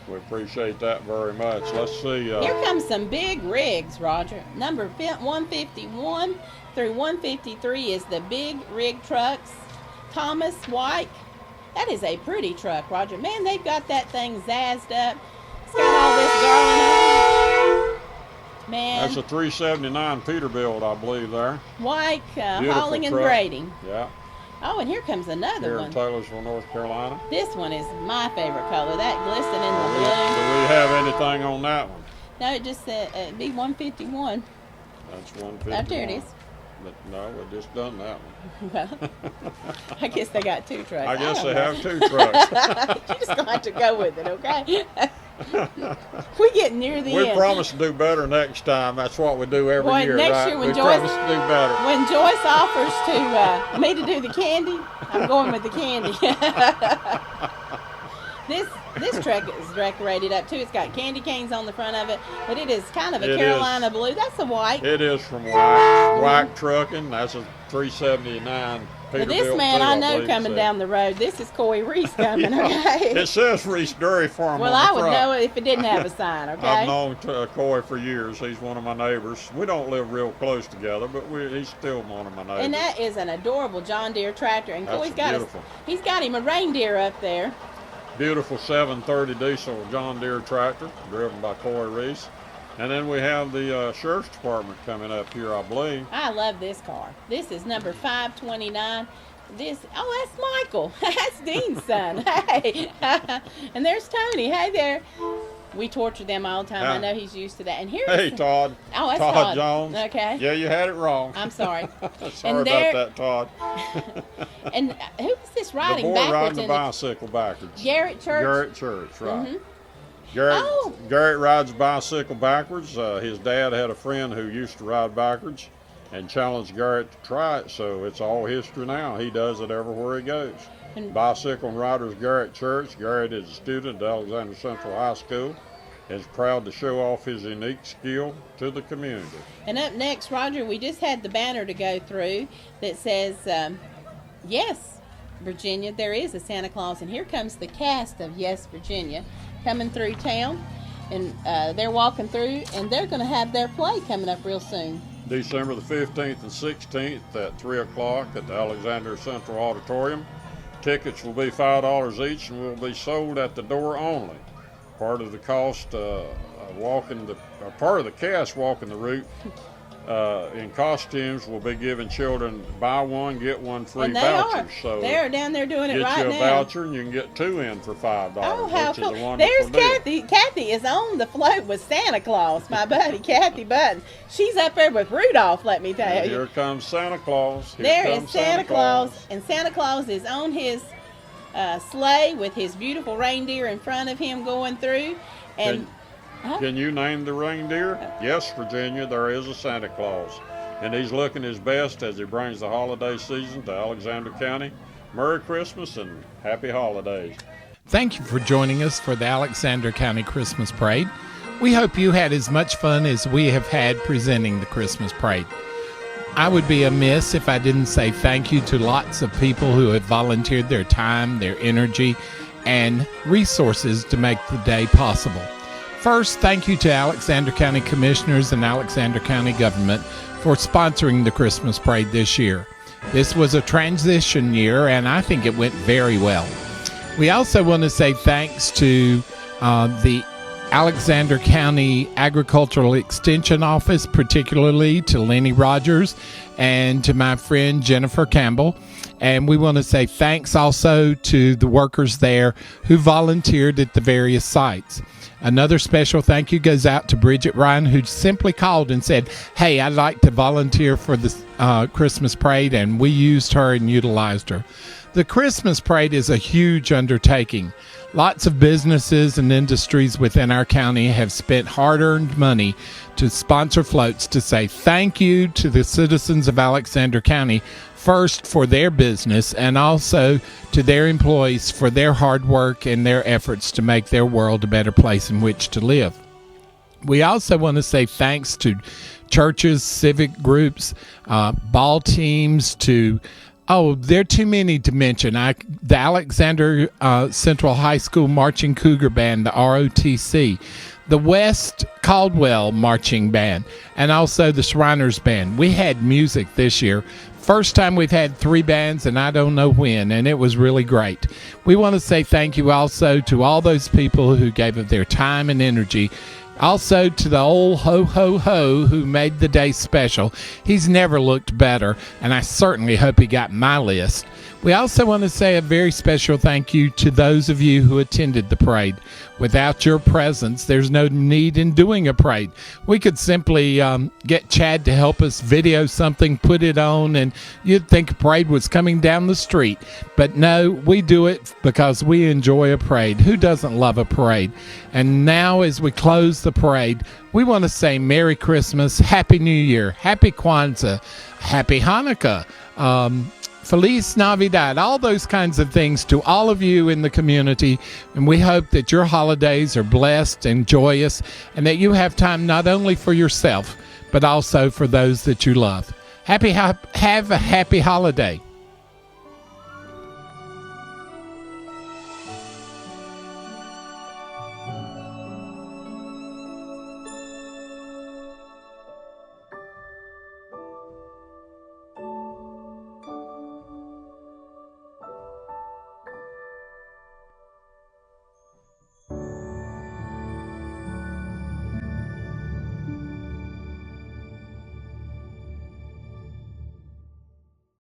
We appreciate that very much. Let's see. Here comes some big rigs, Roger. Number 151 through 153 is the big rig trucks. Thomas White. That is a pretty truck, Roger. Man, they've got that thing zazzed up. It's got all this garland on it. Man, That's a 379 Peterbilt, I believe there. White Beautiful hauling and truck. grading. Yeah, Oh, and here comes another here in one. Taylorsville, North Carolina. This one is my favorite color. That glistening in Do the we blue. have anything on that one? No, it just said B151. That's 150. Oh, there it is. But no, we just done that one. Well, I guess they got two trucks. I guess don't they know. have two trucks. You're just gonna have to go with it, okay? We get near the We end. promise to do better next time. That's what we do every Well, year, next right? year when we Joyce- promise to do better. When Joyce offers to me to do the candy, I'm going with the candy. This truck is decorated up too. It's got candy canes on the front of it, but it is kind of a It Carolina is. blue. That's a white. It is from White Trucking. That's a 379 But Peterbilt. this man too, I know believe coming so. down the road. This is Coy Reese coming, okay? It says Reese Dairy Farm Well, on the I would front. know it if it didn't have a sign, okay? I've known Coy for years. He's one of my neighbors. We don't live real close together, but he's still one of my neighbors. And that is an adorable John Deere tractor. And That's Coy's got beautiful. he's got him a reindeer up there. Beautiful 730 diesel John Deere tractor driven by Coy Reese. And then we have the Sheriff's Department coming up here, I believe. I love this car. This is number 529. That's Michael. That's Dean's son. Hey. And there's Tony. Hey there. We torture them all the time. I know he's used to that. And here's Hey, Todd. Oh, that's Todd Todd. Jones. Okay. Yeah, you had it wrong. I'm sorry. Sorry And there- about that, Todd. And who was this The riding boy backwards? riding the in it? bicycle backwards. Garrett Church. Garrett Church, right. Mhm. Garrett, Oh. Garrett rides a bicycle backwards. His dad had a friend who used to ride backwards and challenged Garrett to try it, so it's all history now. He does it everywhere he goes. And- Bicycle and Riders Garrett Church. Garrett is a student at Alexander Central High School. Is proud to show off his unique skill to the community. And up next, Roger, we just had the banner to go through that says, yes, Virginia, there is a Santa Claus. And here comes the cast of Yes, Virginia coming through town. And they're walking through, and they're going to have their play coming up real soon. December the 15th and 16th at 3 o'clock at the Alexander Central Auditorium. Tickets will be $5 each and will be sold at the door only. Part of the cost part of the cast walking the route in costumes will be giving children buy one, get one free And they vouchers. are. So They're down there doing it get right you a now. voucher and you can get 2 in for $5, Oh, how which cool. is a wonderful There's deal. Kathy. Kathy is on the float with Santa Claus, my buddy Kathy Button. She's up there with Rudolph, let me tell And you. here comes Santa Claus. Here There comes is Santa Claus, and Santa Claus is on his sleigh with his beautiful reindeer in front of him going through. And Can you name the reindeer? Yes, Virginia, there is a Santa Claus. And he's looking his best as he brings the holiday season to Alexander County. Merry Christmas and happy holidays. Thank you for joining us for the Alexander County Christmas Parade. We hope you had as much fun as we have had presenting the Christmas Parade. I would be amiss if I didn't say thank you to lots of people who have volunteered their time, their energy, and resources to make the day possible. First, thank you to Alexander County Commissioners and Alexander County government for sponsoring the Christmas Parade this year. This was a transition year, and I think it went very well. We also want to say thanks to the Alexander County Agricultural Extension Office, particularly to Lenny Rogers and to my friend Jennifer Campbell. And we want to say thanks also to the workers there who volunteered at the various sites. Another special thank you goes out to Bridget Ryan, who simply called and said, hey, I'd like to volunteer for the Christmas parade, and we used her and utilized her. The Christmas parade is a huge undertaking. Lots of businesses and industries within our county have spent hard-earned money to sponsor floats to say thank you to the citizens of Alexander County, first for their business and also to their employees for their hard work and their efforts to make their world a better place in which to live. We also want to say thanks to churches, civic groups, ball teams, there are too many to mention. The Alexander Central High School Marching Cougar Band, the ROTC, the West Caldwell Marching Band, and also the Shriners Band. We had music this year. First time we've had 3 bands, and I don't know when, and it was really great. We want to say thank you also to all those people who gave of their time and energy. Also to the old ho-ho-ho who made the day special. He's never looked better, and I certainly hope he got my list. We also want to say a very special thank you to those of you who attended the parade. Without your presence, there's no need in doing a parade. We could simply get Chad to help us video something, put it on, and you'd think a parade was coming down the street. But no, we do it because we enjoy a parade. Who doesn't love a parade? And now as we close the parade, we want to say Merry Christmas, Happy New Year, Happy Kwanzaa, Happy Hanukkah, Feliz Navidad, all those kinds of things to all of you in the community. And we hope that your holidays are blessed and joyous and that you have time not only for yourself, but also for those that you love. Have a happy holiday.